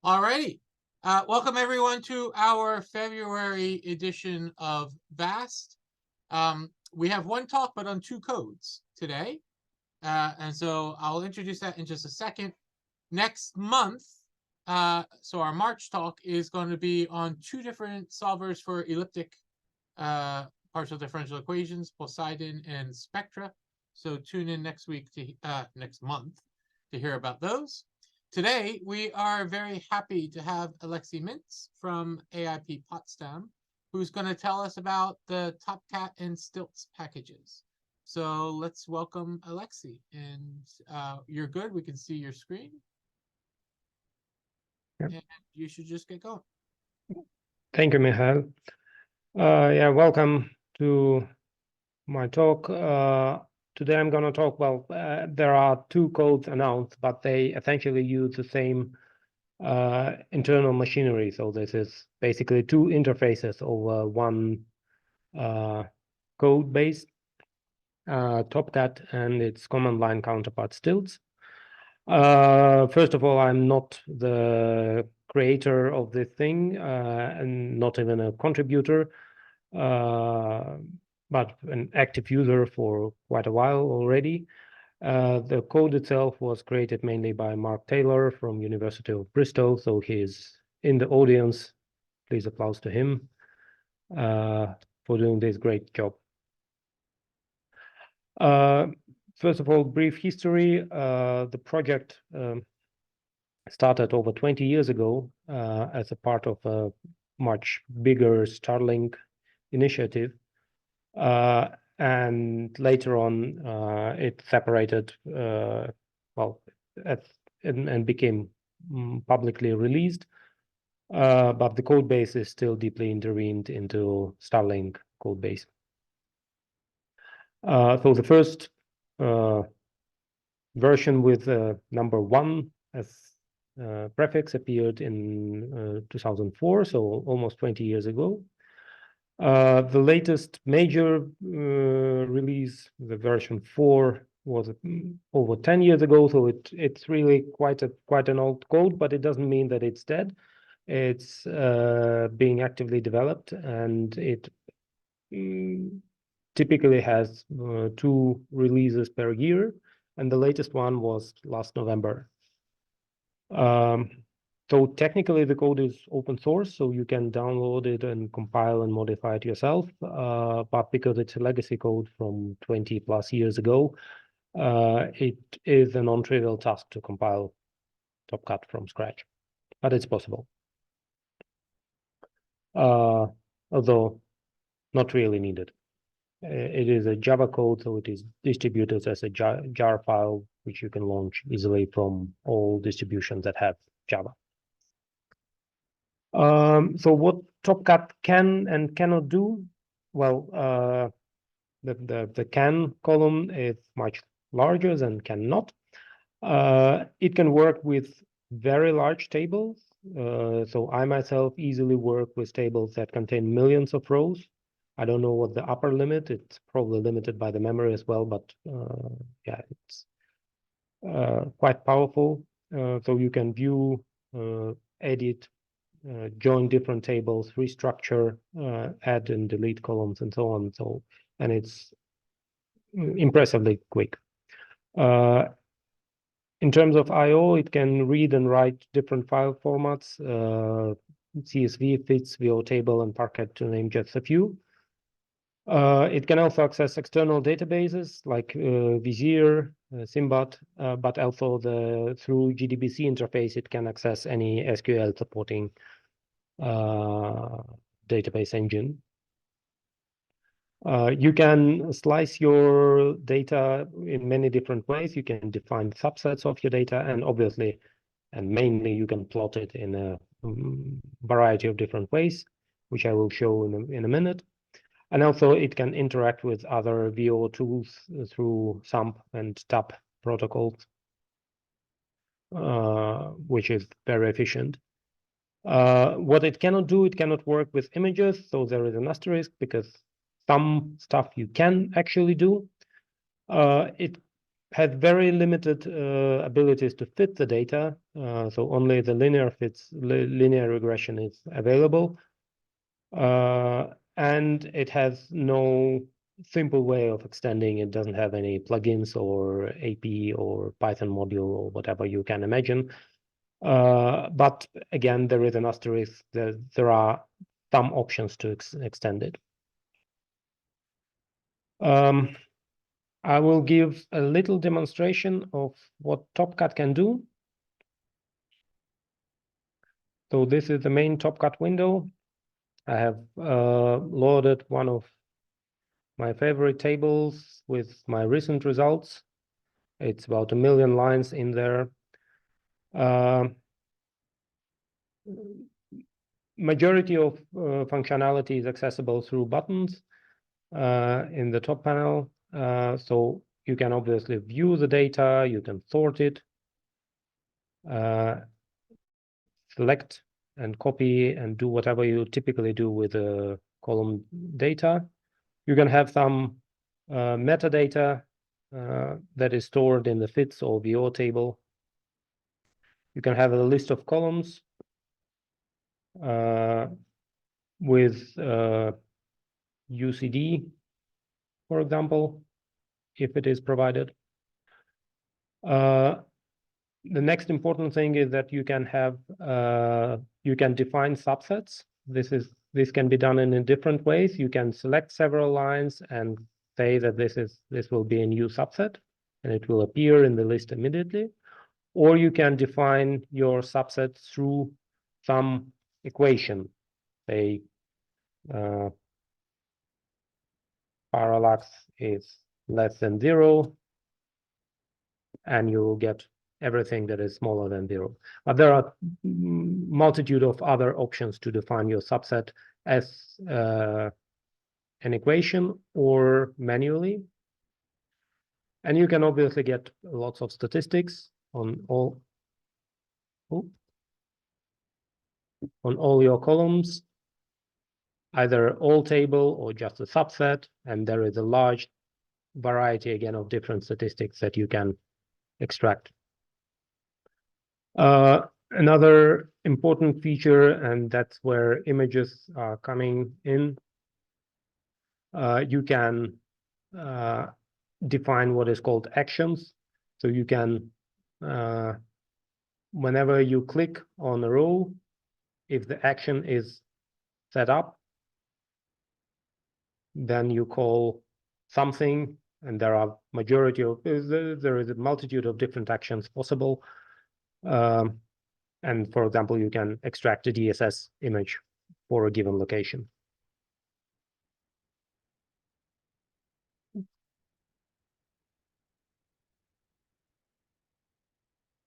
Alrighty. Welcome everyone to our February edition of VAST. We have one talk, but on two codes today. And so I'll introduce that in just a second. Next month, so our March talk is going to be on two different solvers for elliptic partial differential equations, Poseidon and Spectra. So tune in next month to hear about those. Today, we are very happy to have Alexei Mintz from AIP Potsdam, who's going to tell us about the TOPCAT and STILTS packages. So let's welcome Alexei. And you're good. We can see your screen. Yep. And you should just get going. Thank you, Michael. Welcome to my talk. Today I'm going to talk about, there are two codes announced, but they essentially use the same internal machinery. So this is basically two interfaces over one code base, TOPCAT and its command line counterpart STILTS. First of all, I'm not the creator of this thing and not even a contributor, but an active user for quite a while already. The code itself was created mainly by Mark Taylor from University of Bristol, so he's in the audience. Please applause to him for doing this great job. First of all, brief history. The project started over 20 years ago as a part of a much bigger Starlink initiative. And later on, it separated, and became publicly released. But the code base is still deeply intervened into Starlink code base. So the first version with number 1 as prefix appeared in 2004, so almost 20 years ago. The latest major release, the version 4, was over 10 years ago, so it's really quite an old code, but it doesn't mean that it's dead. It's being actively developed, and it typically has 2 releases per year, and the latest one was last November. So technically the code is open source, so you can download it and compile and modify it yourself. But because it's a legacy code from 20 plus years ago, it is a non-trivial task to compile TOPCAT from scratch, but it's possible. Although not really needed. It is a Java code, so it is distributed as a jar file, which you can launch easily from all distributions that have Java. So what TOPCAT can and cannot do? Well, the can column is much larger than cannot. It can work with very large tables. So I myself easily work with tables that contain millions of rows. I don't know what the upper limit. It's probably limited by the memory as well, but yeah, it's quite powerful. So you can view, edit, join different tables, restructure, add and delete columns, and so on. So, and it's impressively quick. In terms of I/O, it can read and write different file formats, CSV, FITS, VO table, and Parquet, to name just a few. It can also access external databases like Vizier, Simbat, but also through JDBC interface, it can access any SQL supporting database engine. You can slice your data in many different ways. You can define subsets of your data, and obviously, and mainly, you can plot it in a variety of different ways, which I will show in a minute. And also, it can interact with other VO tools through SAMP and TAP protocols, which is very efficient. What it cannot do, it cannot work with images, so there is an asterisk, because some stuff you can actually do. It has very limited abilities to fit the data, so only the linear regression is available, and it has no simple way of extending. It doesn't have any plugins or AP or Python module or whatever you can imagine. But again, there is an asterisk. There are some options to extend it. I will give a little demonstration of what TOPCAT can do. So this is the main TOPCAT window. I have loaded one of my favorite tables with my recent results. It's about 1 million lines in there. Majority of functionality is accessible through buttons in the top panel. So you can obviously view the data, you can sort it, select and copy and do whatever you typically do with column data. You can have some metadata that is stored in the FITS or VO table. You can have a list of columns with UCD, for example, if it is provided. The next important thing is that you can have you can define subsets. This can be done in different ways. You can select several lines and say that this will be a new subset, and it will appear in the list immediately. Or you can define your subset through some equation, say parallax is less than 0, and you will get everything that is smaller than 0. But there are multitude of other options to define your subset as an equation or manually. And you can obviously get lots of statistics on all your columns, either all table or just a subset, and there is a large variety again of different statistics that you can extract. Another important feature, and that's where images are coming in, you can define what is called actions. So you can, whenever you click on a row, if the action is set up, then you call something, and there are there is a multitude of different actions possible. And for example, you can extract a DSS image for a given location.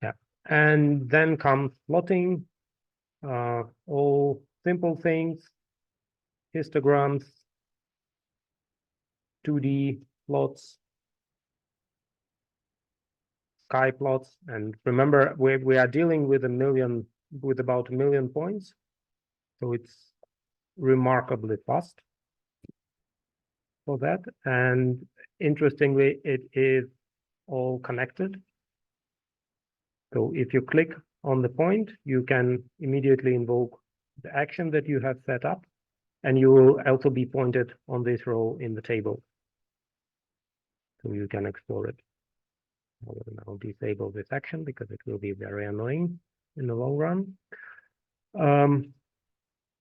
Yeah, and then comes plotting, all simple things, histograms, 2D plots, sky plots, and remember we are dealing with about 1 million points, so it's remarkably fast for that. And interestingly, it is all connected. So if you click on the point, you can immediately invoke the action that you have set up, and you will also be pointed on this row in the table. So you can explore it. I will now disable this action because it will be very annoying in the long run.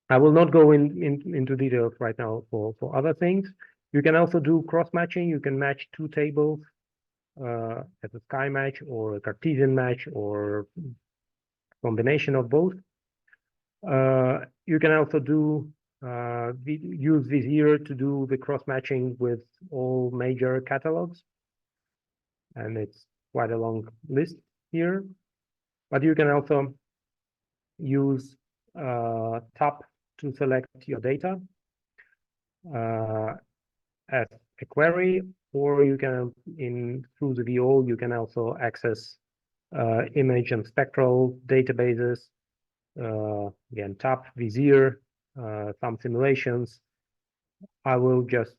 I will not go into details right now for other things. You can also do cross-matching. You can match two tables as a sky match or a Cartesian match or combination of both. You can also use Vizier to do the cross-matching with all major catalogs. And it's quite a long list here. But you can also use tab to select your data as a query, or you can, through the VO, you can also access image and spectral databases. Again, tab, Vizier, some simulations. I will just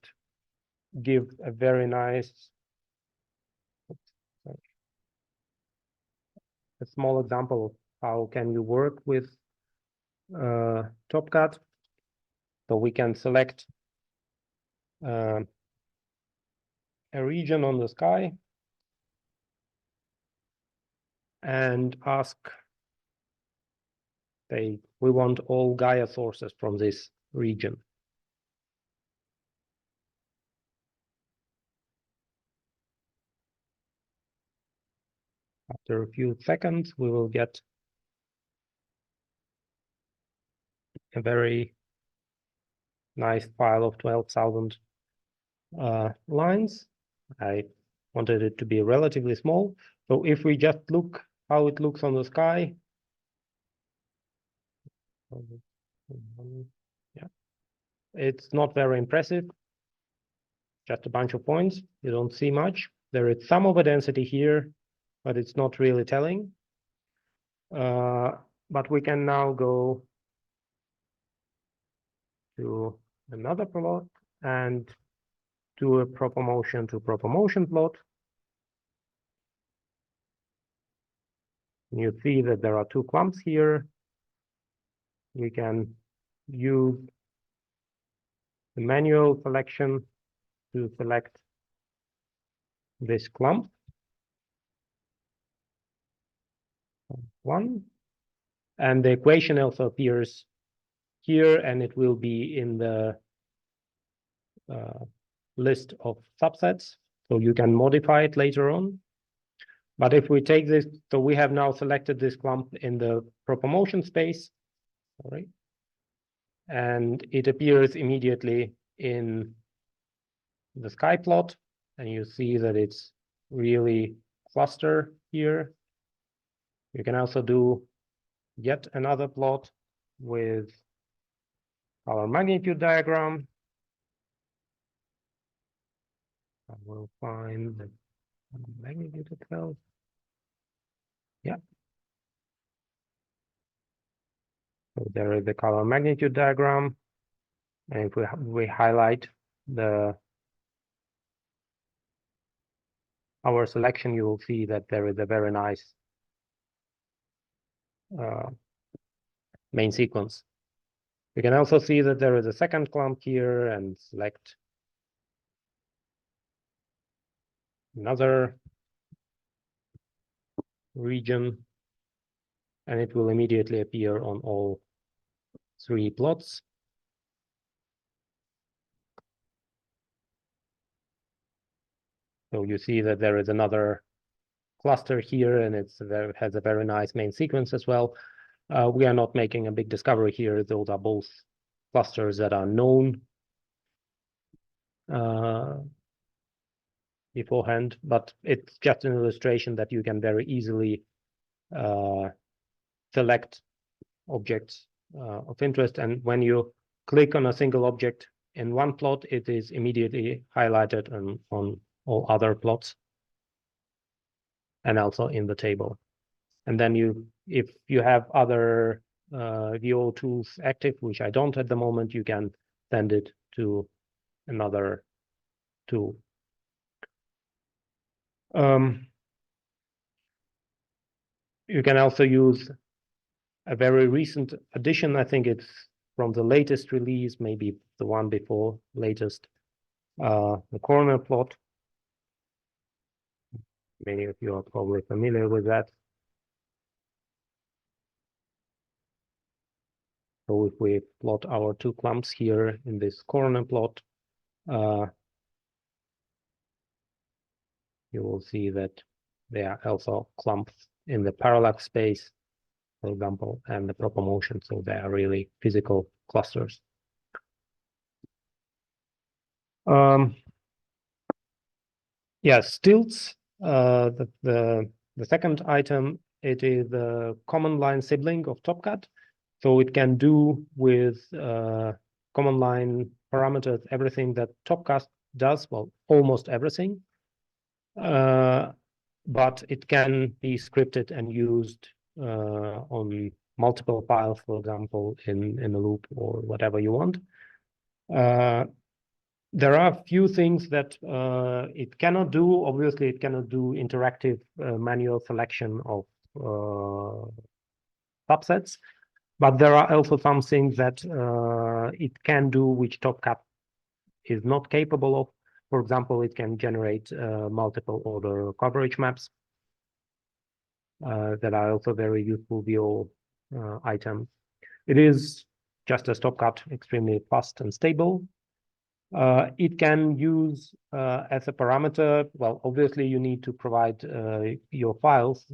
give a very nice a small example of how can you work with TOPCAT. So we can select a region on the sky and ask, say, we want all Gaia sources from this region. After a few seconds, we will get a very nice file of 12,000 lines. I wanted it to be relatively small. So if we just look how it looks on the sky, yeah, it's not very impressive. Just a bunch of points. You don't see much. There is some overdensity here, but it's not really telling. But we can now go to another plot and do a proper motion to proper motion plot. You see that there are two clumps here. We can use the manual selection to select this clump. One. And the equation also appears here, and it will be in the list of subsets. So you can modify it later on. But if we take this, so we have now selected this clump in the proper motion space, all right? And it appears immediately in the sky plot, and you see that it's really cluster here. You can also do yet another plot with our magnitude diagram. I will find the magnitude itself. Yeah. So there is the color magnitude diagram. And if we highlight our selection, you will see that there is a very nice main sequence. You can also see that there is a second clump here, and select another region, and it will immediately appear on all three plots. So you see that there is another cluster here, and it has a very nice main sequence as well. We are not making a big discovery here. Those are both clusters that are known beforehand, but it's just an illustration that you can very easily select objects of interest. And when you click on a single object in one plot, it is immediately highlighted on all other plots and also in the table. And then if you have other VO tools active, which I don't at the moment, you can send it to another tool. You can also use a very recent addition. I think it's from the latest release, maybe the one before latest, the corner plot. Many of you are probably familiar with that. So if we plot our two clumps here in this corner plot, you will see that there are also clumps in the parallax space, for example, and the proper motion. So they are really physical clusters. Yeah, STILTS, the second item, it is the command line sibling of TOPCAT. So it can do with command line parameters everything that TOPCAT does, well, almost everything. But it can be scripted and used on multiple files, for example, in a loop or whatever you want. There are a few things that it cannot do. Obviously, it cannot do interactive manual selection of subsets. But there are also some things that it can do which TOPCAT is not capable of. For example, it can generate multiple order coverage maps that are also very useful VO items. It is, just as TOPCAT, extremely fast and stable. It can use as a parameter, well, obviously you need to provide your files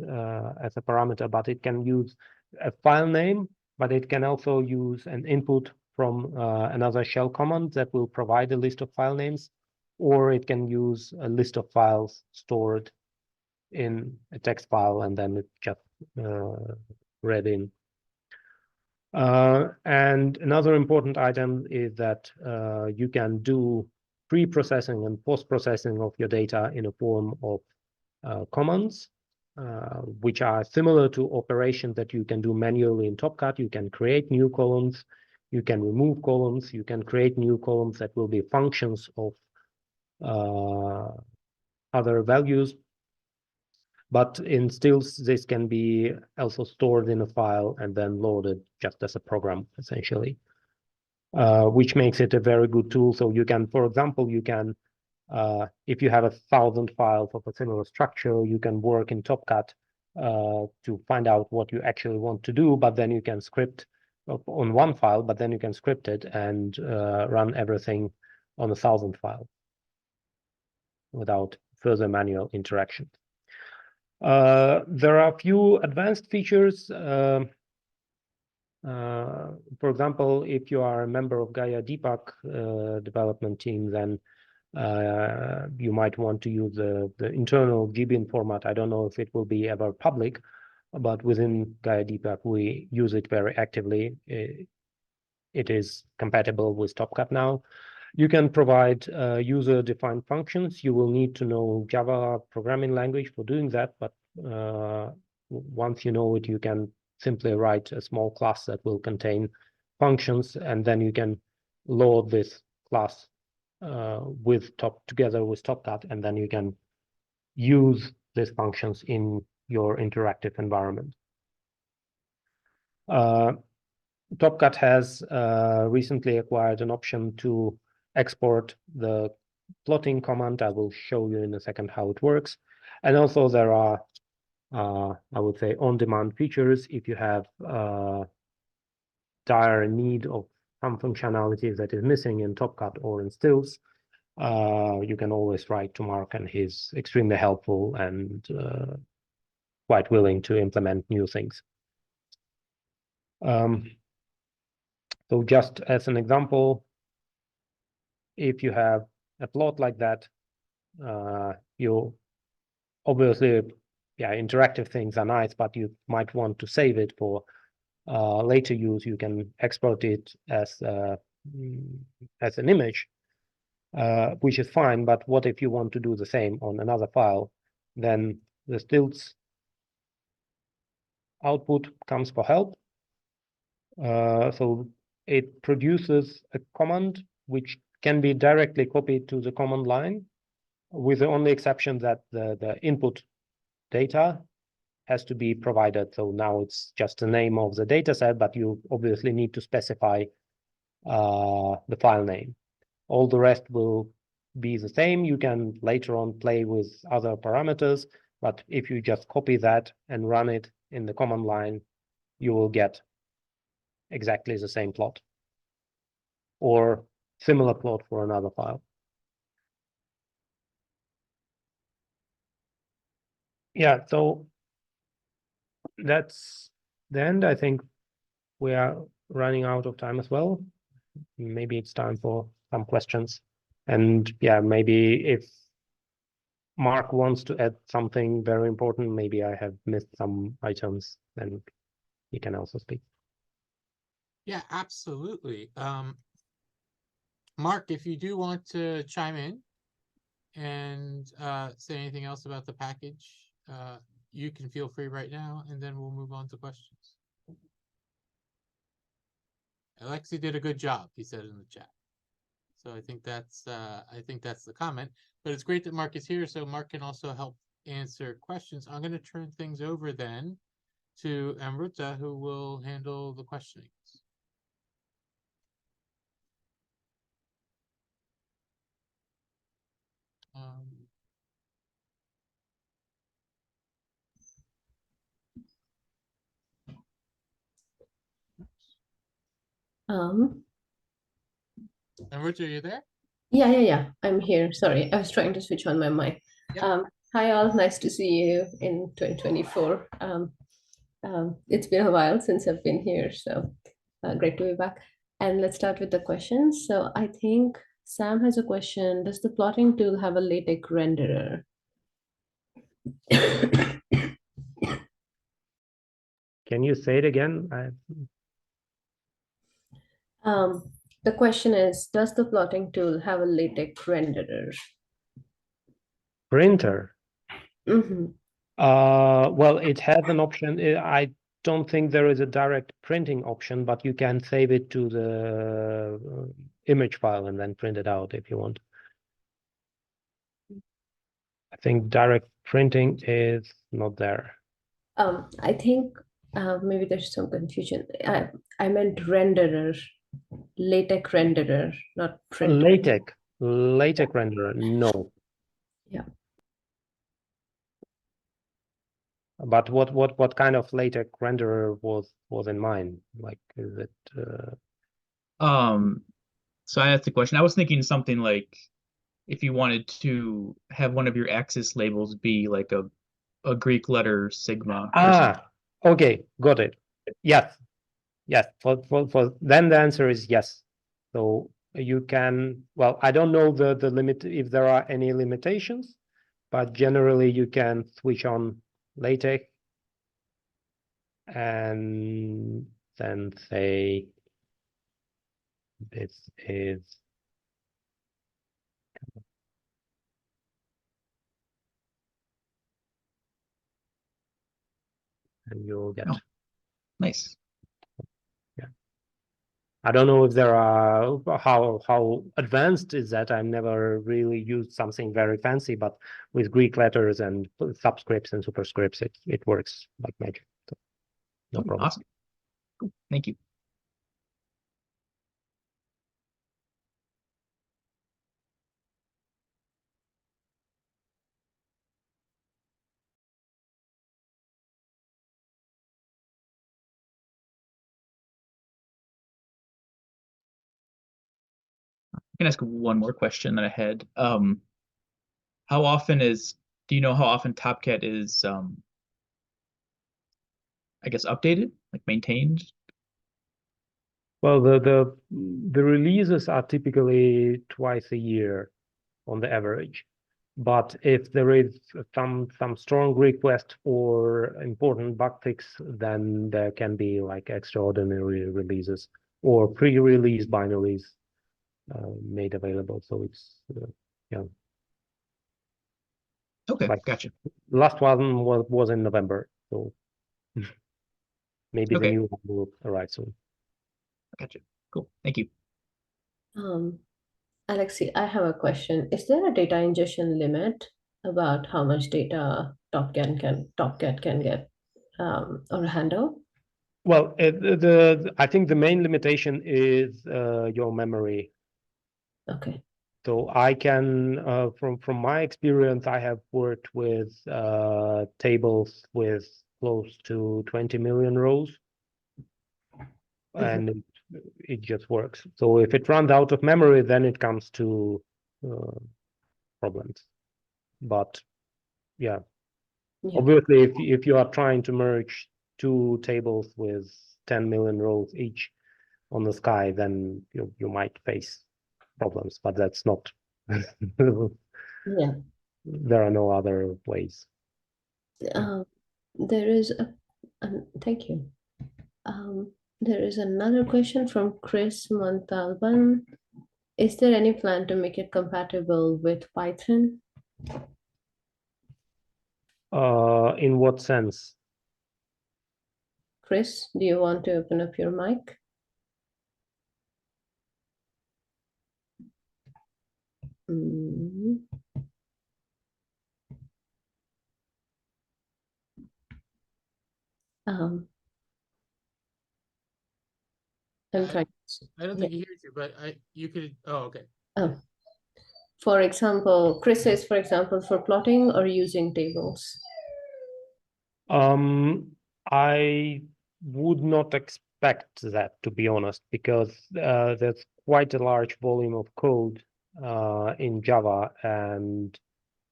as a parameter, but it can use a file name, but it can also use an input from another shell command that will provide a list of file names, or it can use a list of files stored in a text file and then it just read in. And another important item is that you can do pre-processing and post-processing of your data in a form of commands, which are similar to operations that you can do manually in TOPCAT. You can create new columns, you can remove columns, you can create new columns that will be functions of other values. But in STILTS, this can be also stored in a file and then loaded just as a program, essentially, which makes it a very good tool. So you can, for example, you can, if you have 1,000 files of a similar structure, you can work in TOPCAT to find out what you actually want to do, but then you can script on one file, but then you can script it and run everything on 1,000 files without further manual interaction. There are a few advanced features. For example, if you are a member of Gaia Debug development team, then you might want to use the internal GBIN format. I don't know if it will be ever public, but within Gaia Debug, we use it very actively. It is compatible with TOPCAT now. You can provide user-defined functions. You will need to know Java programming language for doing that, but once you know it, you can simply write a small class that will contain functions, and then you can load this class together with TOPCAT, and then you can use these functions in your interactive environment. TOPCAT has recently acquired an option to export the plotting command. I will show you in a second how it works. And also there are, I would say, on-demand features. If you have dire need of some functionality that is missing in TOPCAT or in STILTS, you can always write to Mark, and he's extremely helpful and quite willing to implement new things. So just as an example, if you have a plot like that, you obviously, yeah, interactive things are nice, but you might want to save it for later use. You can export it as an image, which is fine. But what if you want to do the same on another file? Then the STILTS output comes for help. So it produces a command which can be directly copied to the command line, with the only exception that the input data has to be provided. So now it's just the name of the data set, but you obviously need to specify the file name. All the rest will be the same. You can later on play with other parameters, but if you just copy that and run it in the command line, you will get exactly the same plot or similar plot for another file. Yeah, so that's the end. I think we are running out of time as well. Maybe it's time for some questions. And yeah, maybe if Mark wants to add something very important, maybe I have missed some items, then he can also speak. Yeah, absolutely. Mark, if you do want to chime in and say anything else about the package, you can feel free right now, and then we'll move on to questions. Alexi did a good job, he said in the chat. So I think that's the comment. But it's great that Mark is here, so Mark can also help answer questions. I'm going to turn things over then to Amrita, who will handle the questionings. Amrita, are you there? Yeah. I'm here. Sorry, I was trying to switch on my mic. Yep. Hi all, nice to see you in 2024. It's been a while since I've been here, so great to be back. And let's start with the questions. So I think Sam has a question. Does the plotting tool have a LaTeX renderer? Can you say it again? The question is, does the plotting tool have a LaTeX renderer? Printer. Mm-hmm. Well, it has an option. I don't think there is a direct printing option, but you can save it to the image file and then print it out if you want. I think direct printing is not there. I think maybe there's some confusion. I meant renderer, LaTeX renderer, not printer. LaTeX renderer, no. Yeah. But what kind of LaTeX renderer was in mind? Like, is it? So I asked the question. I was thinking something like, if you wanted to have one of your axis labels be like a Greek letter sigma. Okay, got it. Yes. For then the answer is yes. So you can, well, I don't know the limit, if there are any limitations, but generally you can switch on LaTeX and then say this is and you'll get. Nice. Yeah. I don't know if there are how advanced is that. I've never really used something very fancy, but with Greek letters and subscripts and superscripts, it works like magic. So no problem. Awesome. Cool. Thank you. I can ask one more question that I had. How often do you know how often TOPCAT is, I guess, updated, like maintained? Well, the releases are typically twice a year on the average. But if there is some strong request for important bug fix, then there can be like extraordinary releases or pre-release binaries made available. So it's yeah. Okay, Like, gotcha. last one was in November, so maybe the new one will arrive soon. Gotcha. Cool. Thank you. Alexei, I have a question. Is there a data ingestion limit about how much data TOPCAT can get or handle? Well, I think the main limitation is your memory. Okay. So I can, from my experience, I have worked with tables with close to 20 million rows, and it just works. So if it runs out of memory, then it comes to problems. But yeah, obviously, if you are trying to merge two tables with 10 million rows each on the sky, then you might face problems. But that's not. Yeah. There are no other ways. There is thank you. There is another question from Chris Montalban. Is there any plan to make it compatible with Python? In what sense? Chris, do you want to open up your mic? I'm I trying. don't think he hears you, but you could. Oh, okay. Oh. For example, Chris says, for example, for plotting or using tables. I would not expect that, to be honest, because there's quite a large volume of code in Java, and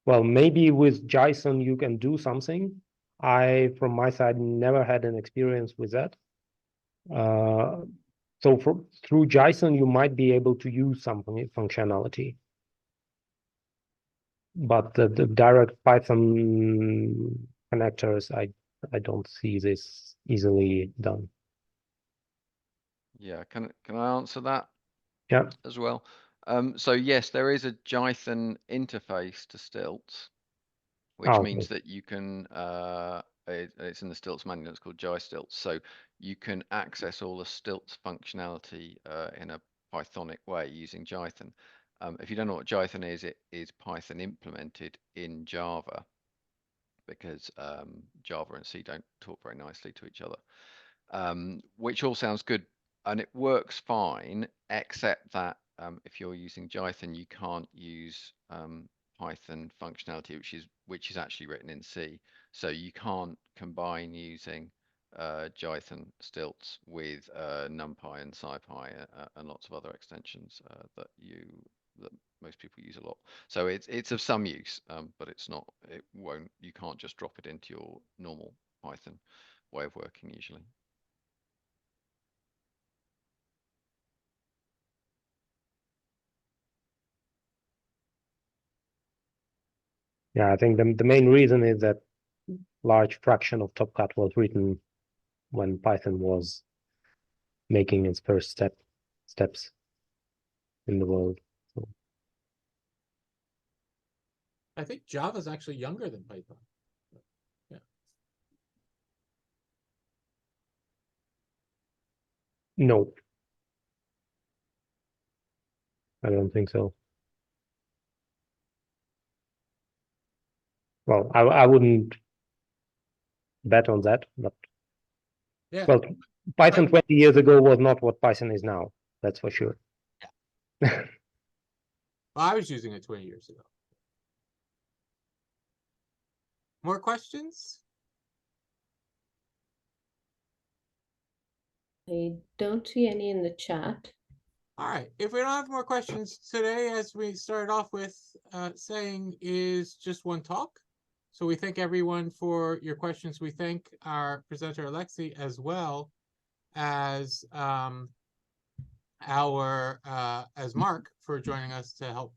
well, maybe with JSON you can do something. I, from my side, never had an experience with that. So through JSON, you might be able to use some functionality. But the direct Python connectors, I don't see this easily done. Yeah, can I answer that? Yeah. As well. So yes, there is a Jython interface to STILTS, which Okay. means that you can it's in the STILTS manual, it's called JSTILTS. So you can access all the STILTS functionality in a Pythonic way using Jython. If you don't know what Jython is, it is Python implemented in Java, because Java and C don't talk very nicely to each other, which all sounds good and it works fine, except that if you're using Jython, you can't use Python functionality, which is actually written in C. So you can't combine using Jython STILTS with NumPy and SciPy and lots of other extensions that most people use a lot. So it's of some use, but you can't just drop it into your normal Python way of working usually. Yeah, I think the main reason is that large fraction of TOPCAT was written when Python was making its first steps in the world. So. I think Java is actually younger than Python. Yeah. No, I don't think so. Well, I wouldn't bet on that, but Yeah. well, Python 20 years ago was not what Python is now. That's for sure. Yeah. Well, I was using it 20 years ago. More questions? I don't see any in the chat. All right. If we don't have more questions today, as we started off with saying, is just one talk. So we thank everyone for your questions. We thank our presenter, Alexei, as well as as Mark for joining us to help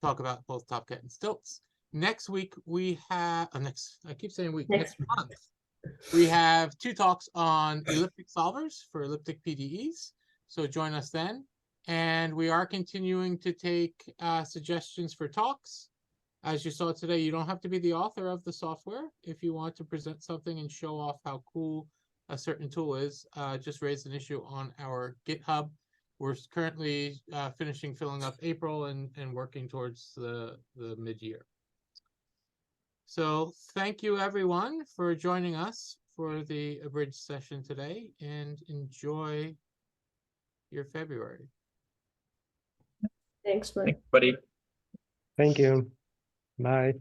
talk about both TOPCAT and STILTS. Next week we have I keep saying week, next month we have 2 talks on elliptic solvers for elliptic PDEs. So join us then. And we are continuing to take suggestions for talks. As you saw today, you don't have to be the author of the software. If you want to present something and show off how cool a certain tool is, just raise an issue on our GitHub. We're currently finishing filling up April and working towards the mid-year. So thank you everyone for joining us for the abridged session today, and enjoy your February. Thanks, Mike. Thanks, buddy. Thank you. Bye.